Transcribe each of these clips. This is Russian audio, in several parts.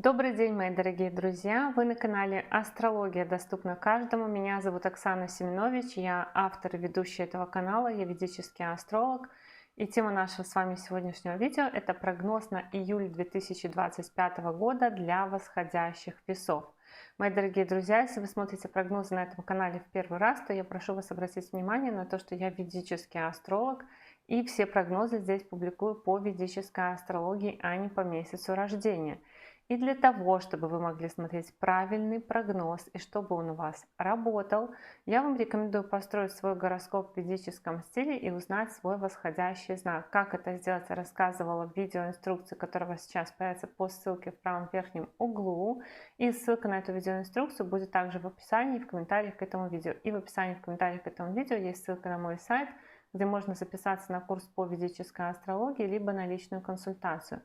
Добрый день, мои дорогие друзья! Вы на канале Астрология доступна каждому. Меня зовут Оксана Семенович, я автор и ведущая этого канала, я ведический астролог. И тема нашего с вами сегодняшнего видео – это прогноз на июль 2025 года для восходящих весов. Мои дорогие друзья, если вы смотрите прогнозы на этом канале в первый раз, то я прошу вас обратить внимание на то, что я ведический астролог, и все прогнозы здесь публикую по ведической астрологии, а не по месяцу рождения. И для того, чтобы вы могли смотреть правильный прогноз и чтобы он у вас работал, я вам рекомендую построить свой гороскоп в ведическом стиле и узнать свой восходящий знак. Как это сделать, я рассказывала в видеоинструкции, которая у вас сейчас появится по ссылке в правом верхнем углу. И ссылка на эту видеоинструкцию будет также в описании и в комментариях к этому видео. И в описании и в комментариях к этому видео есть ссылка на мой сайт, где можно записаться на курс по ведической астрологии, либо на личную консультацию.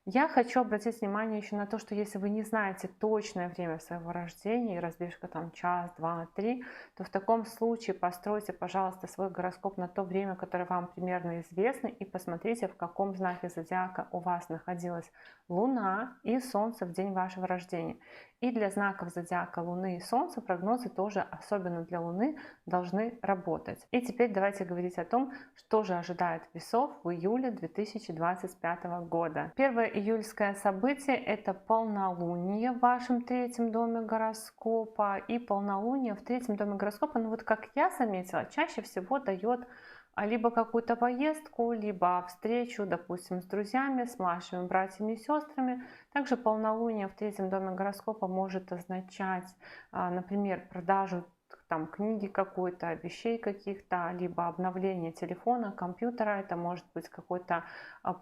Я хочу обратить внимание еще на то, что если вы не знаете точное время своего рождения, и разбежка там час, два, три, то в таком случае постройте, пожалуйста, свой гороскоп на то время, которое вам примерно известно, и посмотрите, в каком знаке зодиака у вас находилась Луна и Солнце в день вашего рождения. И для знаков зодиака Луны и Солнца прогнозы тоже, особенно для Луны, должны работать. И теперь давайте говорить о том, что же ожидает весов в июле 2025 года. Первое июльское событие – это полнолуние в вашем третьем доме гороскопа. И полнолуние в третьем доме гороскопа, ну вот как я заметила, чаще всего дает либо какую-то поездку, либо встречу, допустим, с друзьями, с младшими братьями и сестрами. Также полнолуние в третьем доме гороскопа может означать, например, продажу там книги какой-то, вещей каких-то, либо обновление телефона, компьютера. Это может быть какой-то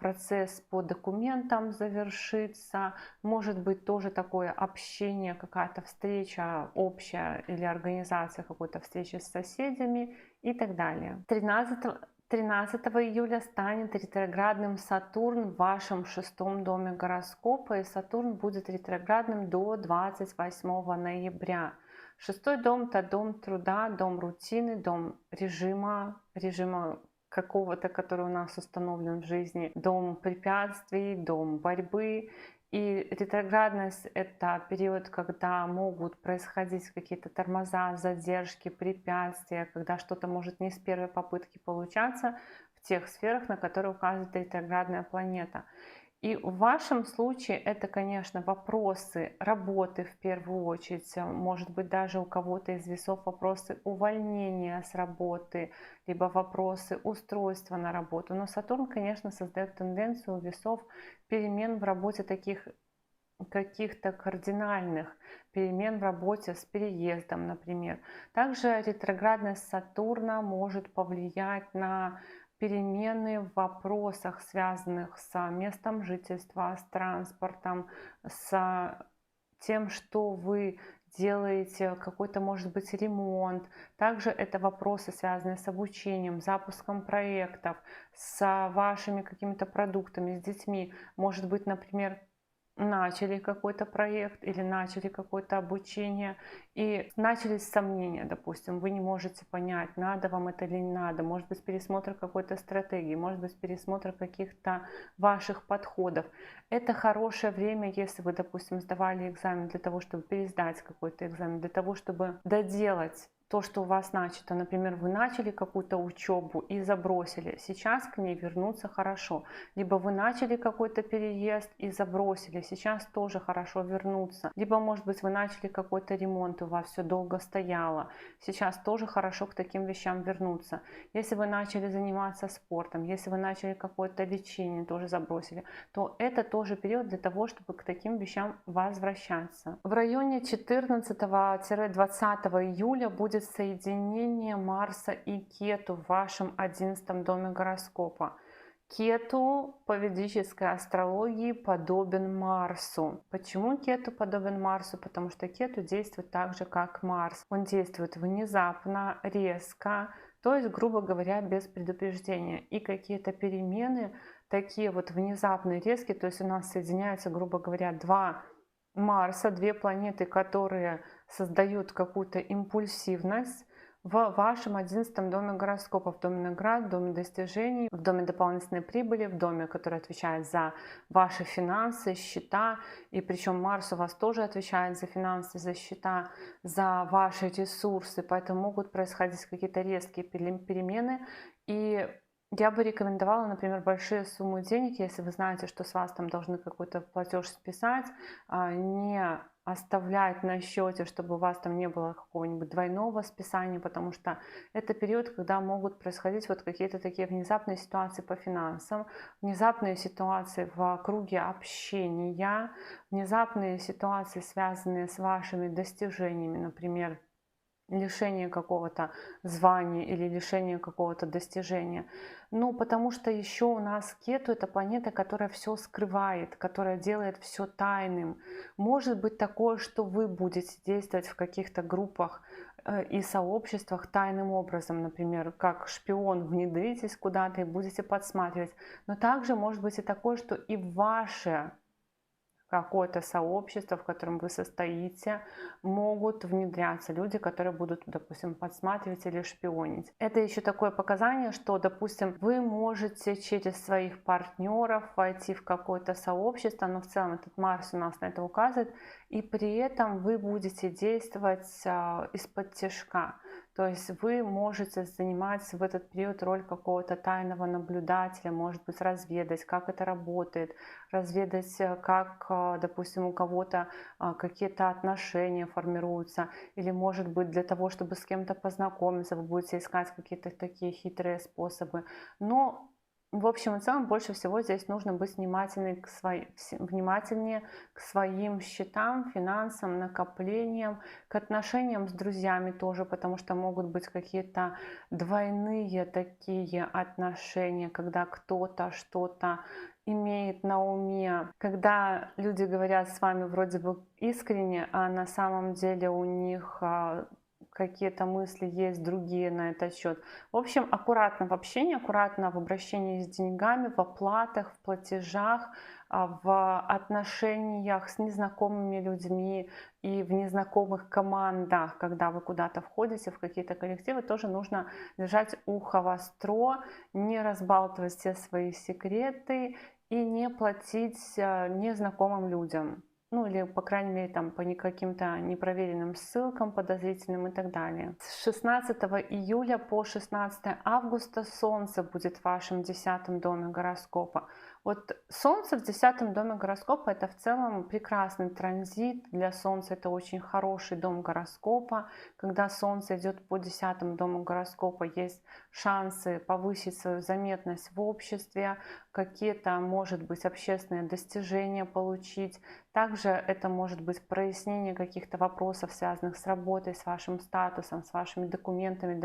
процесс по документам завершиться, может быть тоже такое общение, какая-то встреча общая или организация какой-то встречи с соседями и так далее. 13 июля станет ретроградным Сатурн в вашем шестом доме гороскопа, и Сатурн будет ретроградным до 28 ноября. Шестой дом – это дом труда, дом рутины, дом режима какого-то, который у нас установлен в жизни, дом препятствий, дом борьбы. И ретроградность – это период, когда могут происходить какие-то тормоза, задержки, препятствия, когда что-то может не с первой попытки получаться в тех сферах, на которые указывает ретроградная планета. И в вашем случае это, конечно, вопросы работы в первую очередь, может быть даже у кого-то из весов вопросы увольнения с работы, либо вопросы устройства на работу. Но Сатурн, конечно, создает тенденцию у весов перемен в работе таких каких-то кардинальных перемен в работе с переездом, например. Также ретроградность Сатурна может повлиять на перемены в вопросах, связанных с местом жительства, с транспортом, с тем, что вы делаете, какой-то, может быть, ремонт. Также это вопросы, связанные с обучением, запуском проектов, с вашими какими-то продуктами, с детьми. Может быть, например, начали какой-то проект или начали какое-то обучение и начались сомнения, допустим, вы не можете понять, надо вам это или не надо, может быть пересмотр какой-то стратегии, может быть пересмотр каких-то ваших подходов. Это хорошее время, если вы, допустим, сдавали экзамен для того, чтобы пересдать какой-то экзамен, для того, чтобы доделать то, что у вас начато. Например, вы начали какую-то учебу и забросили. Сейчас к ней вернуться хорошо. Либо вы начали какой-то переезд и забросили. Сейчас тоже хорошо вернуться. Либо, может быть, вы начали какой-то ремонт, у вас все долго стояло. Сейчас тоже хорошо к таким вещам вернуться. Если вы начали заниматься спортом, если вы начали какое-то лечение, тоже забросили, то это тоже период для того, чтобы к таким вещам возвращаться. В районе 14-20 июля будет соединение Марса и Кету в вашем 11 доме гороскопа. Кету по ведической астрологии подобен Марсу. Почему Кету подобен Марсу? Потому что Кету действует так же, как Марс. Он действует внезапно, резко, то есть, грубо говоря, без предупреждения. И какие-то перемены, такие вот внезапные, резкие, то есть у нас соединяются, грубо говоря, два Марса, две планеты, которые создают какую-то импульсивность в вашем 11 доме гороскопа, в доме наград, в доме достижений, в доме дополнительной прибыли, в доме, который отвечает за ваши финансы, счета. И причем Марс у вас тоже отвечает за финансы, за счета, за ваши ресурсы. Поэтому могут происходить какие-то резкие перемены. И я бы рекомендовала, например, большие суммы денег, если вы знаете, что с вас там должны какой-то платеж списать, не оставлять на счете, чтобы у вас там не было какого-нибудь двойного списания, потому что это период, когда могут происходить вот какие-то такие внезапные ситуации по финансам, внезапные ситуации в круге общения, внезапные ситуации, связанные с вашими достижениями, например, лишение какого-то звания или лишение какого-то достижения. Ну, потому что еще у нас Кету — это планета, которая все скрывает, которая делает все тайным. Может быть такое, что вы будете действовать в каких-то группах и сообществах тайным образом, например, как шпион внедритесь куда-то и будете подсматривать. Но также может быть и такое, что и ваше какое-то сообщество, в котором вы состоите, могут внедряться люди, которые будут, допустим, подсматривать или шпионить. Это еще такое показание, что, допустим, вы можете через своих партнеров войти в какое-то сообщество, но в целом этот Марс у нас на это указывает, и при этом вы будете действовать из-под тишка. То есть вы можете занимать в этот период роль какого-то тайного наблюдателя, может быть, разведать, как это работает, разведать, как, допустим, у кого-то какие-то отношения формируются, или, может быть, для того, чтобы с кем-то познакомиться, вы будете искать какие-то такие хитрые способы. Но в общем и целом, больше всего здесь нужно быть внимательнее к своим счетам, финансам, накоплениям, к отношениям с друзьями тоже, потому что могут быть какие-то двойные такие отношения, когда кто-то что-то имеет на уме, когда люди говорят с вами вроде бы искренне, а на самом деле у них какие-то мысли есть другие на этот счет. В общем, аккуратно в общении, аккуратно в обращении с деньгами, в оплатах, в платежах, в отношениях с незнакомыми людьми и в незнакомых командах, когда вы куда-то входите, в какие-то коллективы, тоже нужно держать ухо востро, не разбалтывать все свои секреты и не платить незнакомым людям. Ну или, по крайней мере, там по каким-то непроверенным ссылкам подозрительным и так далее. С 16 июля по 16 августа Солнце будет в вашем 10 доме гороскопа. Вот Солнце в 10 доме гороскопа — это в целом прекрасный транзит. Для Солнца это очень хороший дом гороскопа. Когда Солнце идет по 10 дому гороскопа, есть шансы повысить свою заметность в обществе, какие-то, может быть, общественные достижения получить. Также это может быть прояснение каких-то вопросов, связанных с работой, с вашим статусом, с вашими документами,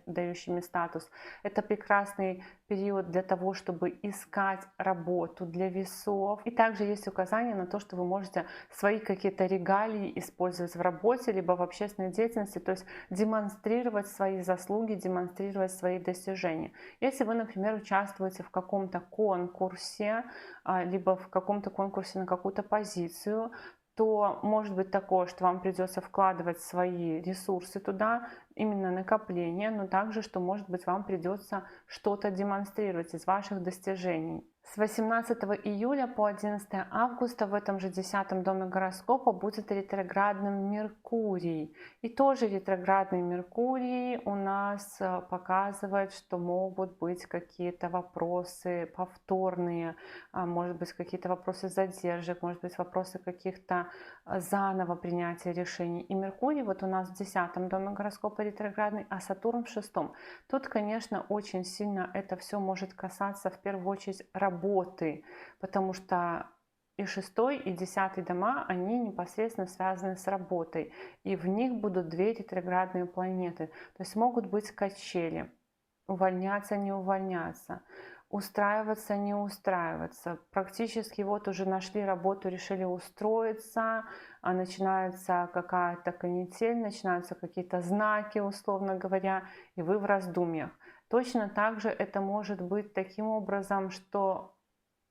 дающими статус. Это прекрасный период для того, чтобы искать работу для весов. И также есть указание на то, что вы можете свои какие-то регалии использовать в работе, либо в общественной деятельности, то есть демонстрировать свои заслуги, демонстрировать свои достижения. Если вы, например, участвуете в каком-то конкурсе, либо в каком-то конкурсе на какую-то позицию, то может быть такое, что вам придется вкладывать свои ресурсы туда, именно накопление, но также, что может быть вам придется что-то демонстрировать из ваших достижений. С 18 июля по 11 августа в этом же 10 доме гороскопа будет ретроградным Меркурий. И тоже ретроградный Меркурий у нас показывает, что могут быть какие-то вопросы повторные, может быть какие-то вопросы задержек, может быть вопросы каких-то заново принятия решений. И Меркурий вот у нас в 10 доме гороскопа ретроградный, а Сатурн в 6. Тут, конечно, очень сильно это все может касаться в первую очередь работы, потому что и 6, и 10 дома, они непосредственно связаны с работой, и в них будут две ретроградные планеты, то есть могут быть качели, увольняться, не увольняться, устраиваться, не устраиваться. Практически вот уже нашли работу, решили устроиться, а начинается какая-то канитель, начинаются какие-то знаки, условно говоря, и вы в раздумьях. Точно так же это может быть таким образом, что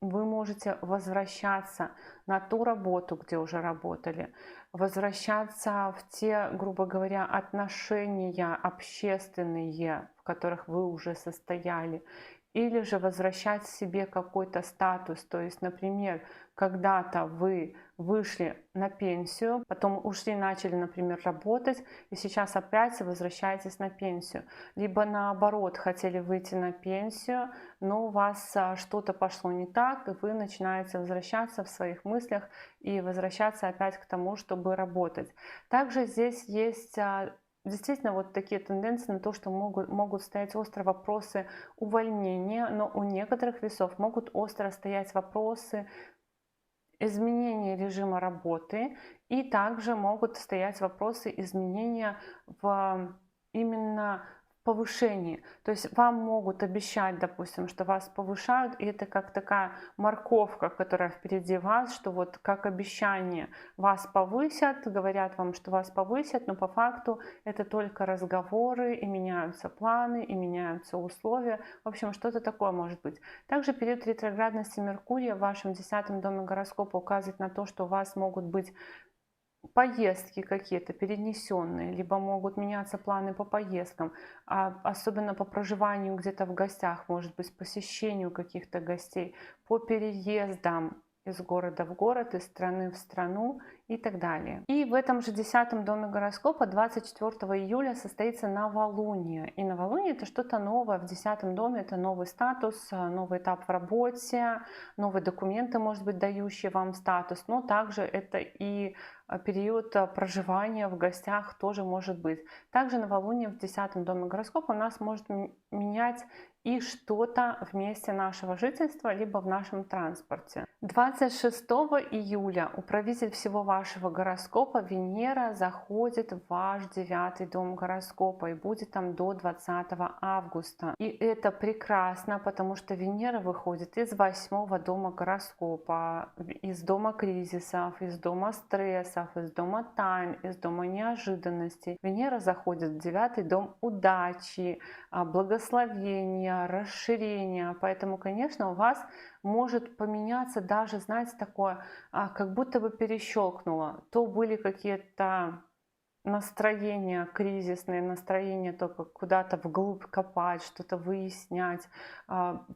вы можете возвращаться на ту работу, где уже работали, возвращаться в те, грубо говоря, отношения общественные, в которых вы уже состояли, или же возвращать себе какой-то статус. То есть, например, когда-то вы вышли на пенсию, потом ушли, начали, например, работать, и сейчас опять возвращаетесь на пенсию. Либо наоборот, хотели выйти на пенсию, но у вас что-то пошло не так, и вы начинаете возвращаться в своих мыслях и возвращаться опять к тому, чтобы работать. Также здесь есть действительно вот такие тенденции на то, что могут стоять остро вопросы увольнения, но у некоторых весов могут остро стоять вопросы изменения режима работы, и также могут стоять вопросы изменения в именно повышении. То есть вам могут обещать, допустим, что вас повышают, и это как такая морковка, которая впереди вас, что вот как обещание вас повысят, говорят вам, что вас повысят, но по факту это только разговоры, и меняются планы, и меняются условия. В общем, что-то такое может быть. Также период ретроградности Меркурия в вашем 10-м доме гороскопа указывает на то, что у вас могут быть поездки какие-то перенесенные, либо могут меняться планы по поездкам, особенно по проживанию где-то в гостях, может быть, посещению каких-то гостей, по переездам из города в город, из страны в страну и так далее. И в этом же 10-м доме гороскопа 24 июля состоится новолуние. И новолуние это что-то новое. В 10-м доме это новый статус, новый этап в работе, новые документы, может быть, дающие вам статус, но также это и период проживания в гостях тоже может быть. Также новолуние в 10-м доме гороскопа у нас может менять и что-то в месте нашего жительства, либо в нашем транспорте. 26 июля управитель всего вашего гороскопа Венера заходит в ваш 9-й дом гороскопа и будет там до 20 августа. И это прекрасно, потому что Венера выходит из 8-го дома гороскопа, из дома кризисов, из дома стрессов, из дома тайн, из дома неожиданностей. Венера заходит в 9-й дом удачи, благословения, расширения. Поэтому, конечно, у вас может поменяться даже, знаете, такое, как будто бы перещелкнуло. То были какие-то настроения кризисные, настроения только куда-то вглубь копать, что-то выяснять,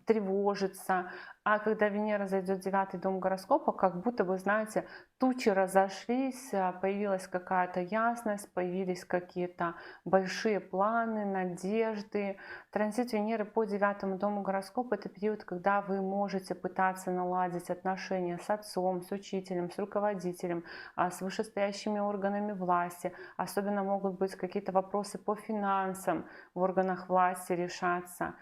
тревожиться. А когда Венера зайдет в 9-й дом гороскопа, как будто бы, знаете, тучи разошлись, появилась какая-то ясность, появились какие-то большие планы, надежды. Транзит Венеры по 9-му дому гороскопа – это период, когда вы можете пытаться наладить отношения с отцом, с учителем, с руководителем, с вышестоящими органами власти. Особенно могут быть какие-то вопросы по финансам в органах власти решаться.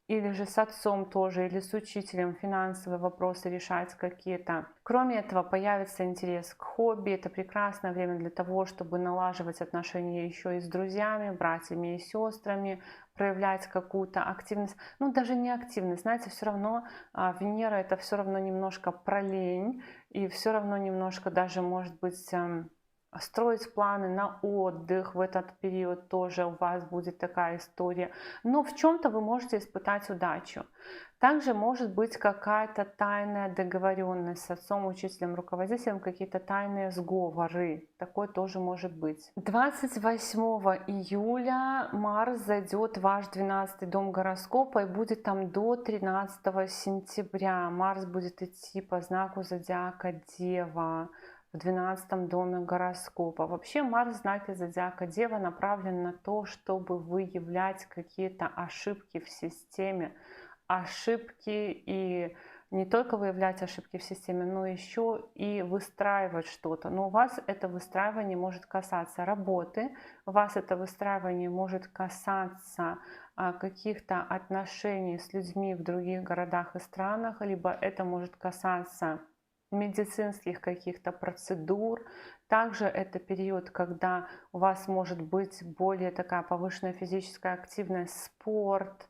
Или же с отцом тоже, или с учителем финансовые вопросы решать какие-то. Кроме этого, появится интерес к хобби. Это прекрасное время для того, чтобы налаживать отношения еще и с друзьями, братьями и сестрами, проявлять какую-то активность. Ну, даже не активность, знаете, все равно Венера это все равно немножко про лень, и все равно немножко даже, может быть, строить планы на отдых в этот период тоже у вас будет такая история. Но в чем-то вы можете испытать удачу. Также может быть какая-то тайная договоренность с отцом, учителем, руководителем, какие-то тайные сговоры. Такое тоже может быть. 28 июля Марс зайдет в ваш 12-й дом гороскопа и будет там до 13 сентября. Марс будет идти по знаку зодиака Дева в 12-м доме гороскопа. Вообще Марс в знаке зодиака Дева направлен на то, чтобы выявлять какие-то ошибки в системе, ошибки и не только выявлять ошибки в системе, но еще и выстраивать что-то. Но у вас это выстраивание может касаться работы, у вас это выстраивание может касаться каких-то отношений с людьми в других городах и странах, либо это может касаться медицинских каких-то процедур. Также это период, когда у вас может быть более такая повышенная физическая активность, спорт,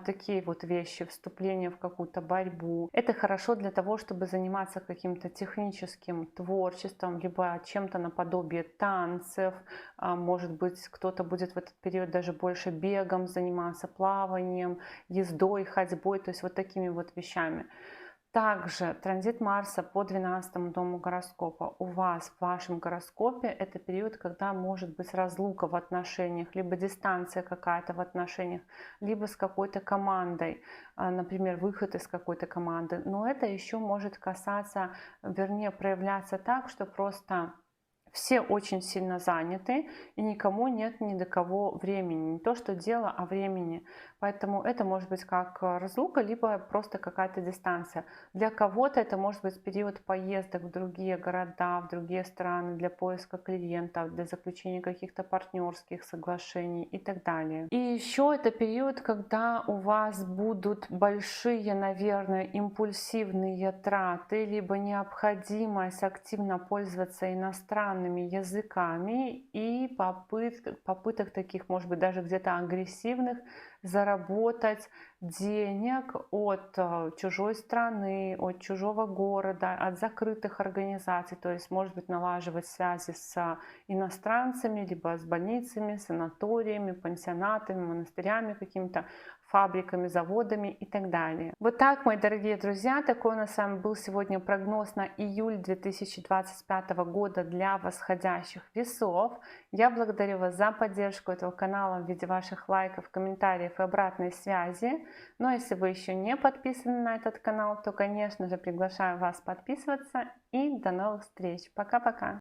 такие вот вещи, вступление в какую-то борьбу. Это хорошо для того, чтобы заниматься каким-то техническим творчеством, либо чем-то наподобие танцев. Может быть, кто-то будет в этот период даже больше бегом заниматься, плаванием, ездой, ходьбой, то есть вот такими вот вещами. Также транзит Марса по 12 дому гороскопа у вас в вашем гороскопе — это период, когда может быть разлука в отношениях, либо дистанция какая-то в отношениях, либо с какой-то командой, например, выход из какой-то команды. Но это еще может касаться, вернее, проявляться так, что просто все очень сильно заняты, и никому нет ни до кого времени. Не то, что дело, а времени. Поэтому это может быть как разлука, либо просто какая-то дистанция. Для кого-то это может быть период поездок в другие города, в другие страны, для поиска клиентов, для заключения каких-то партнерских соглашений и так далее. И еще это период, когда у вас будут большие, наверное, импульсивные траты, либо необходимость активно пользоваться иностранными языками и попыток таких, может быть, даже где-то агрессивных, заработать денег от чужой страны, от чужого города, от закрытых организаций, то есть, может быть, налаживать связи с иностранцами, либо с больницами, санаториями, пансионатами, монастырями какими-то, фабриками, заводами и так далее. Вот так, мои дорогие друзья, такой у нас с вами был сегодня прогноз на июль 2025 года для восходящих весов. Я благодарю вас за поддержку этого канала в виде ваших лайков, комментариев и обратной связи. Но если вы еще не подписаны на этот канал, то, конечно же, приглашаю вас подписываться. И до новых встреч. Пока-пока.